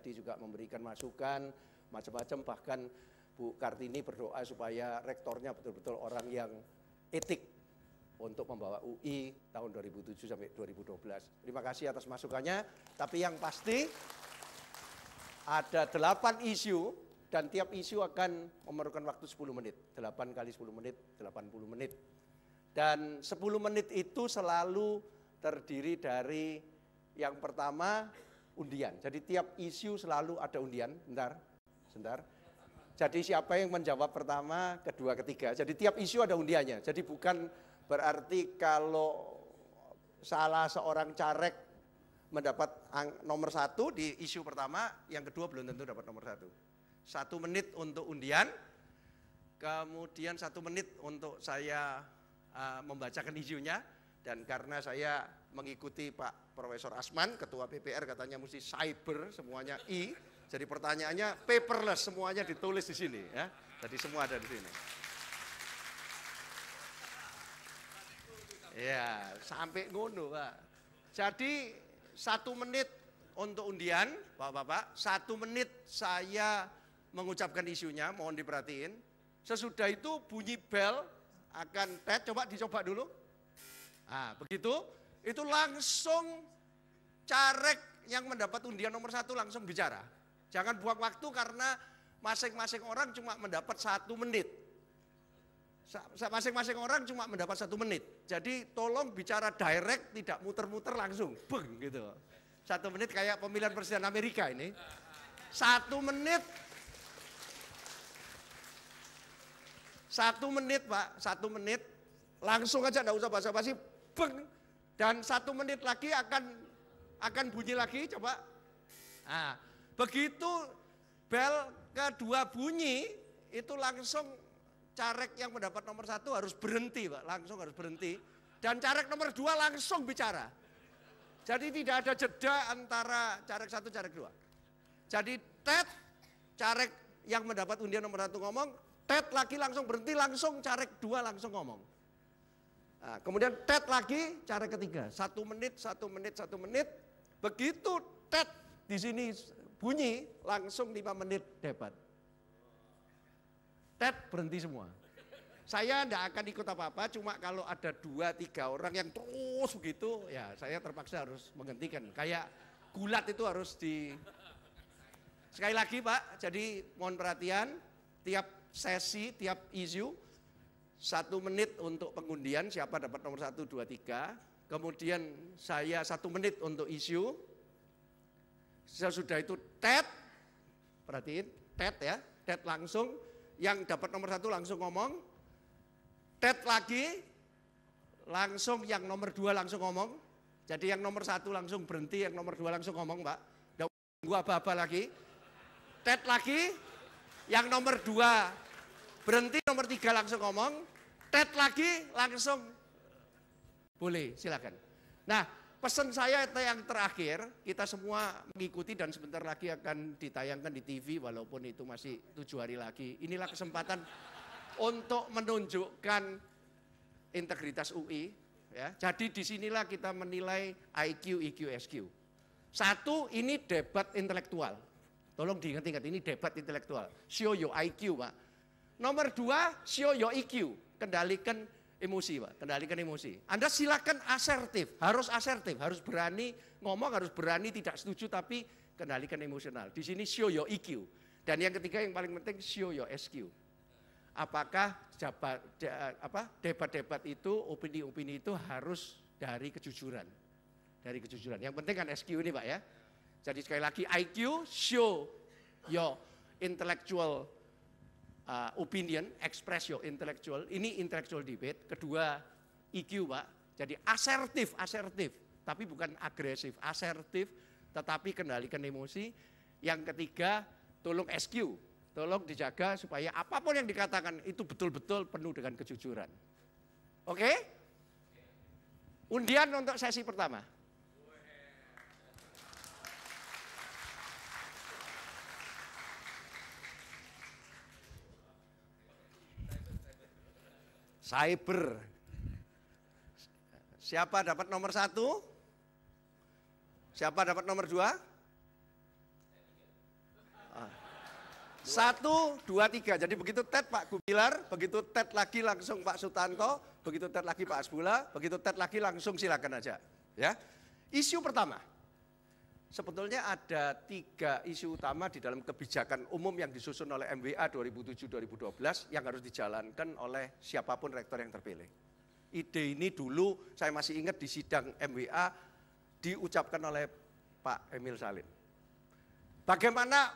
Mulyadi juga memberikan masukan macam-macam, bahkan Bu Kartini berdoa supaya rektornya betul-betul orang yang etik untuk membawa UI tahun 2007 sampai 2012. Terima kasih atas masukannya, tapi yang pasti ada 8 isu dan tiap isu akan memerlukan waktu 10 menit. 8 kali 10 menit, 80 menit. Dan 10 menit itu selalu terdiri dari yang pertama undian. Jadi tiap isu selalu ada undian. Sebentar. Jadi siapa yang menjawab pertama, kedua, ketiga. Jadi tiap isu ada undiannya. Jadi bukan berarti kalau salah seorang caleg mendapat nomor 1 di isu pertama, yang kedua belum tentu dapat nomor 1. 1 menit untuk undian, kemudian 1 menit untuk saya membacakan isunya. Dan karena saya mengikuti Pak Profesor Asman, Ketua PPR, katanya mesti cyber, semuanya I. Jadi pertanyaannya paperless, semuanya ditulis di sini ya. Jadi semua ada di sini. Ya, sampai ngono, Pak. Jadi 1 menit untuk undian, Bapak-bapak. 1 menit saya mengucapkan isunya, mohon diperhatiin. Sesudah itu bunyi bel akan coba dicoba dulu. Nah, begitu, itu langsung caleg yang mendapat undian nomor 1 langsung bicara. Jangan buang waktu karena masing-masing orang cuma mendapat 1 menit. Masing-masing orang cuma mendapat 1 menit. Jadi tolong bicara direct, tidak muter-muter langsung. Beng gitu. 1 menit kayak pemilihan presiden Amerika ini. 1 menit. 1 menit Pak, 1 menit. Langsung aja enggak usah basa-basi. Beng. Dan 1 menit lagi akan bunyi lagi, coba. Nah, begitu bel kedua bunyi, itu langsung caleg yang mendapat nomor 1 harus berhenti, Pak. Langsung harus berhenti. Dan caleg nomor 2 langsung bicara. Jadi tidak ada jeda antara caleg 1, caleg 2. Jadi caleg yang mendapat undian nomor 1 ngomong, lagi langsung berhenti, langsung caleg 2 langsung ngomong. Nah, kemudian lagi caleg ketiga, 1 menit, 1 menit, 1 menit. Begitu di sini bunyi, langsung 5 menit debat. Berhenti semua. Saya tidak akan ikut apa-apa, cuma kalau ada 2-3 orang yang terus begitu, ya saya terpaksa harus menghentikan. Kayak gulat itu harus Sekali lagi Pak, jadi mohon perhatian, tiap sesi, tiap isu, 1 menit untuk pengundian, siapa dapat nomor 1, 2, 3. Kemudian saya 1 menit untuk isu. Sesudah itu perhatiin, ya, langsung, yang dapat nomor 1 langsung ngomong, lagi, langsung yang nomor 2 langsung ngomong, jadi yang nomor 1 langsung berhenti, yang nomor 2 langsung ngomong Pak, tidak tunggu apa-apa lagi, lagi, yang nomor 2 berhenti, nomor 3 langsung ngomong, lagi, langsung, boleh, silakan. Nah, pesan saya yang terakhir, kita semua mengikuti dan sebentar lagi akan ditayangkan di TV walaupun itu masih 7 hari lagi. Inilah kesempatan untuk menunjukkan integritas UI. Ya. Jadi disinilah kita menilai IQ, EQ, SQ. 1, ini debat intelektual. Tolong diingat-ingat, ini debat intelektual. Show your IQ, Pak. Nomor 2, show your EQ. Kendalikan emosi, Pak, kendalikan emosi. Anda silakan asertif, harus berani ngomong, harus berani tidak setuju, tapi kendalikan emosional. Di sini show your EQ. Dan yang ketiga yang paling penting show your SQ. Apakah debat-debat itu, opini-opini itu harus dari kejujuran. Dari kejujuran. Yang penting kan SQ ini Pak ya. Jadi sekali lagi IQ, show your intellectual opinion, express your intellectual, ini intellectual debate. Kedua EQ Pak, jadi asertif, tapi bukan agresif, asertif, tetapi kendalikan emosi. Yang ketiga, tolong SQ, tolong dijaga supaya apapun yang dikatakan itu betul-betul penuh dengan kejujuran. Oke? Undian untuk sesi pertama. Cyber. Siapa dapat nomor 1? Siapa dapat nomor 2? 1, 2, 3. Jadi begitu tet Pak Gumilar, begitu tet lagi langsung Pak Sutanto, begitu tet lagi Pak Hasbullah, begitu tet lagi langsung silakan aja. Ya. Isu pertama, sebetulnya ada 3 isu utama di dalam kebijakan umum yang disusun oleh MWA 2007-2012 yang harus dijalankan oleh siapapun rektor yang terpilih. Ide ini dulu saya masih ingat di sidang MWA diucapkan oleh Pak Emil Salim. Bagaimana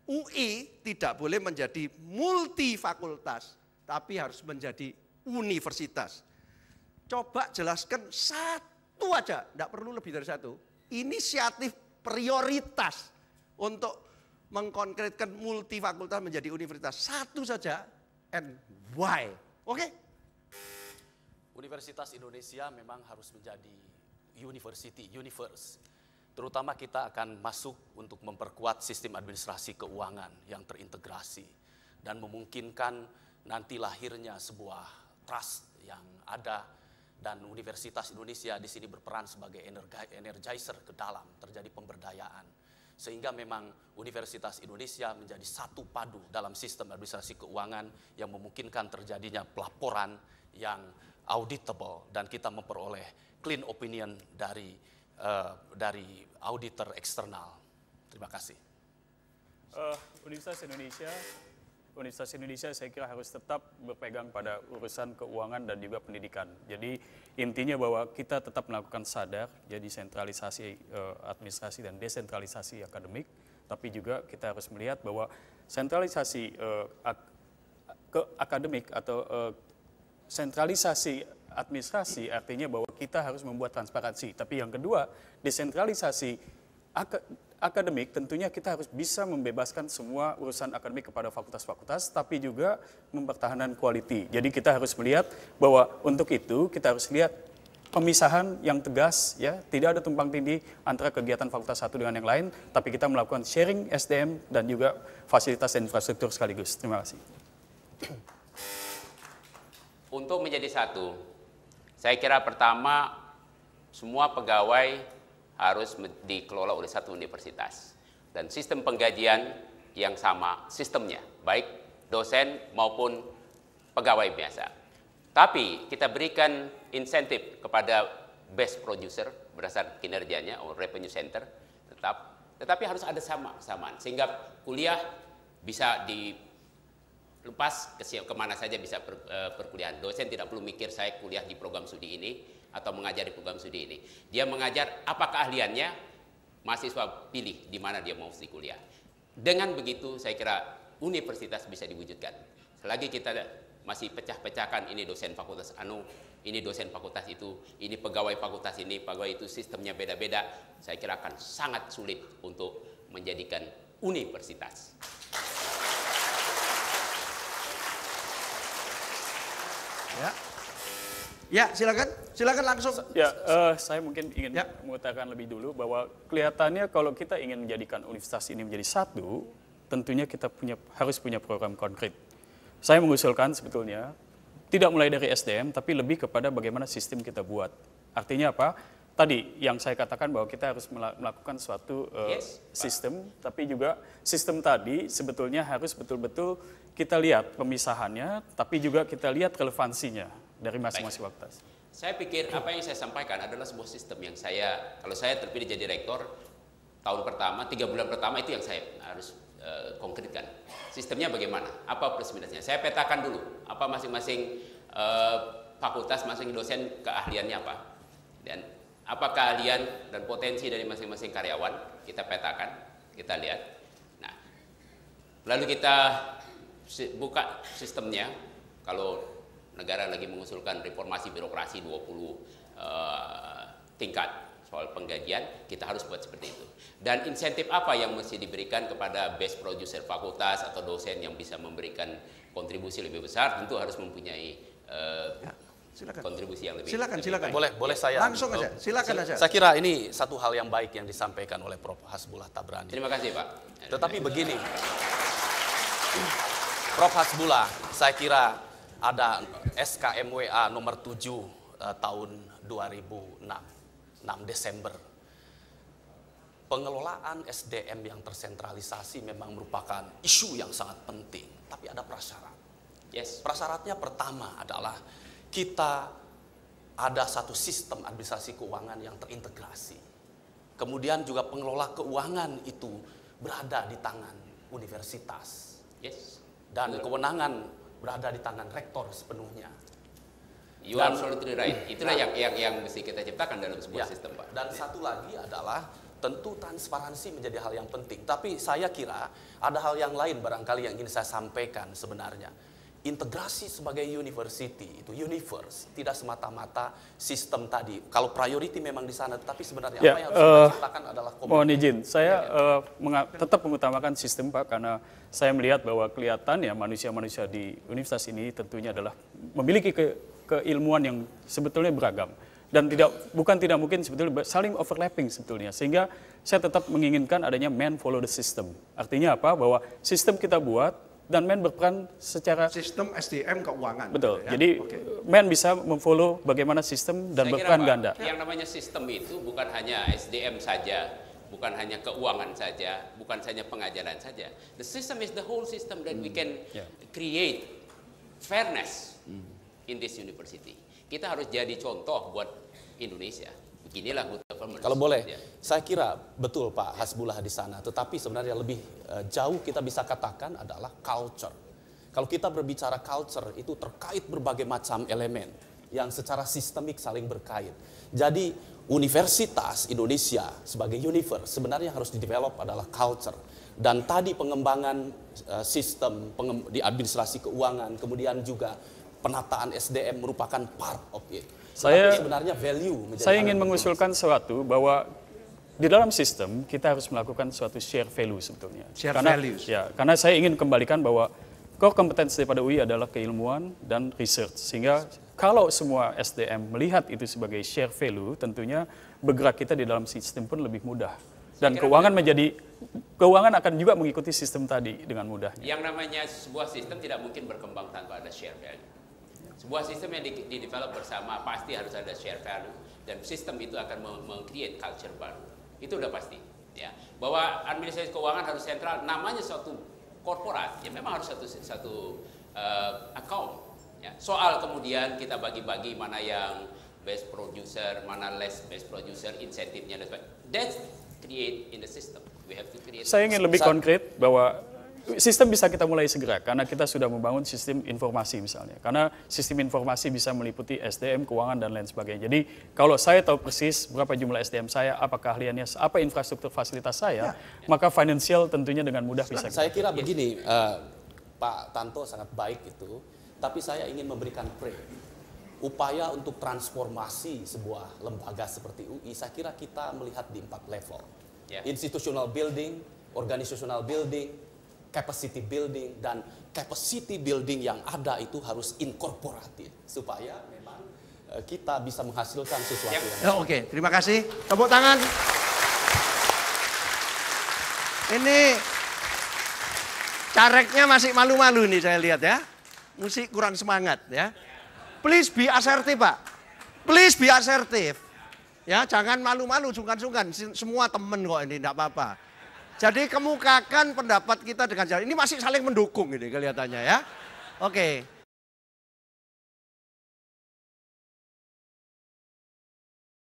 UI tidak boleh menjadi multifakultas, tapi harus menjadi universitas. Coba jelaskan satu aja, tidak perlu lebih dari satu. Inisiatif prioritas untuk mengkonkretkan multifakultas menjadi universitas. Satu saja, and why? Oke? Universitas Indonesia memang harus menjadi universe. Terutama kita akan masuk untuk memperkuat sistem administrasi keuangan yang terintegrasi dan memungkinkan nanti lahirnya sebuah trust yang ada, dan Universitas Indonesia di sini berperan sebagai energizer ke dalam terjadi pemberdayaan, sehingga memang Universitas Indonesia menjadi satu padu dalam sistem administrasi keuangan yang memungkinkan terjadinya pelaporan yang auditable dan kita memperoleh clean opinion dari auditor eksternal. Terima kasih. Universitas Indonesia saya kira harus tetap berpegang pada urusan keuangan dan juga pendidikan. Jadi intinya bahwa kita tetap melakukan sadar, jadi sentralisasi administrasi dan desentralisasi akademik, tapi juga kita harus melihat bahwa sentralisasi akademik atau sentralisasi administrasi artinya bahwa kita harus membuat transparansi. Tapi yang kedua, desentralisasi akademik tentunya kita harus bisa membebaskan semua urusan akademik kepada fakultas-fakultas, tapi juga mempertahankan quality. Jadi kita harus melihat bahwa untuk itu kita harus lihat pemisahan yang tegas, ya, tidak ada tumpang tindih antara kegiatan fakultas satu dengan yang lain, tapi kita melakukan sharing SDM dan juga fasilitas dan infrastruktur sekaligus. Terima kasih. Untuk menjadi satu, saya kira pertama semua pegawai harus dikelola oleh satu universitas dan sistem penggajian yang sama sistemnya, baik dosen maupun pegawai biasa. Tapi kita berikan insentif kepada best producer berdasarkan kinerjanya atau revenue center tetapi harus ada kesamaan sehingga kuliah bisa dilepas kemana saja bisa perkuliahan. Dosen tidak perlu mikir saya kuliah di program studi ini atau mengajar di program studi ini. Dia mengajar apa keahliannya, mahasiswa pilih di mana dia mau studi kuliah. Dengan begitu saya kira universitas bisa diwujudkan. Selagi kita masih pecah-pecahkan ini dosen fakultas ini dosen fakultas itu, ini pegawai fakultas ini, pegawai itu, sistemnya beda-beda, saya kira akan sangat sulit untuk menjadikan universitas. Ya, silakan langsung. Ya, saya mungkin ingin mengutarakan lebih dulu bahwa kelihatannya kalau kita ingin menjadikan universitas ini menjadi satu, tentunya kita harus punya program konkret. Saya mengusulkan sebetulnya tidak mulai dari SDM, tapi lebih kepada bagaimana sistem kita buat. Artinya apa? Tadi yang saya katakan bahwa kita harus melakukan suatu sistem, tapi juga sistem tadi sebetulnya harus betul-betul kita lihat pemisahannya, tapi juga kita lihat relevansinya dari masing-masing fakultas. Saya pikir apa yang saya sampaikan adalah sebuah sistem yang kalau saya terpilih jadi rektor, tahun pertama, 3 bulan pertama itu yang saya harus konkretkan. Sistemnya bagaimana? Apa plus minusnya? Saya petakan dulu, apa masing-masing fakultas, masing-masing dosen keahliannya apa. Dan apa keahlian dan potensi dari masing-masing karyawan, kita petakan, kita lihat. Nah, lalu kita buka sistemnya, kalau negara lagi mengusulkan reformasi birokrasi 20 tingkat soal penggajian, kita harus buat seperti itu. Dan insentif apa yang mesti diberikan kepada best producer fakultas atau dosen yang bisa memberikan kontribusi lebih besar, tentu harus mempunyai kontribusi yang lebih Silakan. Boleh saya langsung aja. Silakan aja. Saya kira ini satu hal yang baik yang disampaikan oleh Prof. Hasbullah Tabrani. Terima kasih, Pak. Tetapi begini, Prof. Hasbullah, saya kira ada SKMWA nomor 7 tahun 2006, 6 Desember. pengelolaan SDM yang tersentralisasi memang merupakan isu yang sangat penting, tapi ada prasyarat. Yes. Prasyaratnya pertama adalah kita ada satu sistem administrasi keuangan yang terintegrasi. Kemudian juga pengelola keuangan itu berada di tangan universitas. Yes. Dan kewenangan berada di tangan rektor sepenuhnya. You are absolutely right. Itulah yang mesti kita ciptakan dalam sebuah sistem, Pak. Dan satu lagi adalah tentu transparansi menjadi hal yang penting. Tapi saya kira ada hal yang lain barangkali yang ingin saya sampaikan sebenarnya. Integrasi sebagai university, itu universe, tidak semata-mata sistem tadi. Kalau priority memang di sana, tapi sebenarnya apa yang harus kita ciptakan adalah komunitas. Mohon izin, saya tetap mengutamakan sistem, Pak, karena saya melihat bahwa kelihatannya manusia-manusia di universitas ini tentunya adalah memiliki keilmuan yang sebetulnya beragam. Dan bukan tidak mungkin sebetulnya saling overlapping sebetulnya. Sehingga saya tetap menginginkan adanya man follow the system. Artinya apa? Bahwa sistem kita buat dan man berperan secara sistem SDM keuangan. Betul. Gitu ya? Jadi man bisa memfollow bagaimana sistem dan berperan ganda. Yang namanya sistem itu bukan hanya SDM saja, bukan hanya keuangan saja, bukan hanya pengajaran saja. The system is the whole system that we can create fairness in this university. Kita harus jadi contoh buat Indonesia. Beginilah good governance. Kalau boleh, saya kira betul Pak Hasbullah di sana. Tetapi sebenarnya lebih jauh kita bisa katakan adalah culture. Kalau kita berbicara culture itu terkait berbagai macam elemen yang secara sistemik saling berkait. Jadi Universitas Indonesia sebagai universe sebenarnya harus didevelop adalah culture. Dan tadi pengembangan sistem di administrasi keuangan, kemudian juga penataan SDM merupakan part of it. Tapi sebenarnya value. Saya ingin mengusulkan sesuatu bahwa di dalam sistem kita harus melakukan suatu share value sebetulnya. Share values. Ya, karena saya ingin kembalikan bahwa core kompetensi daripada UI adalah keilmuan dan research. Sehingga kalau semua SDM melihat itu sebagai share value, tentunya bergerak kita di dalam sistem pun lebih mudah. Dan keuangan akan juga mengikuti sistem tadi dengan mudahnya. Yang namanya sebuah sistem tidak mungkin berkembang tanpa ada share value. Sebuah sistem yang di-develop bersama pasti harus ada share value dan sistem itu akan meng-create culture baru. Itu udah pasti, ya. Bahwa administrasi keuangan harus sentral, namanya suatu korporat, ya memang harus satu account. Ya. Soal kemudian kita bagi-bagi mana yang best producer, mana less best producer, insentifnya dan sebagainya. That's create in the system. We have to create. Saya ingin lebih konkret bahwa sistem bisa kita mulai segera karena kita sudah membangun sistem informasi misalnya. Karena sistem informasi bisa meliputi SDM, keuangan, dan lain sebagainya. Jadi kalau saya tahu persis berapa jumlah SDM saya, apa keahliannya, apa infrastruktur fasilitas saya, maka financial tentunya dengan mudah bisa. Saya kira begini, Pak Tanto sangat baik itu, tapi saya ingin memberikan upaya untuk transformasi sebuah lembaga seperti UI, saya kira kita melihat di 4 level. Institutional building, organizational building, capacity building, dan capacity building yang ada itu harus inkorporatif supaya memang kita bisa menghasilkan sesuatu yang Oke, terima kasih. Tepuk tangan. Ini careknya masih malu-malu nih saya lihat ya. Musik kurang semangat ya. Please be assertive, Pak. Please be assertive. Ya, jangan malu-malu, sungkan-sungkan. Semua temen kok ini, enggak apa-apa. Jadi kemukakan pendapat kita dengan jalan. Ini masih saling mendukung ini kelihatannya ya. Oke.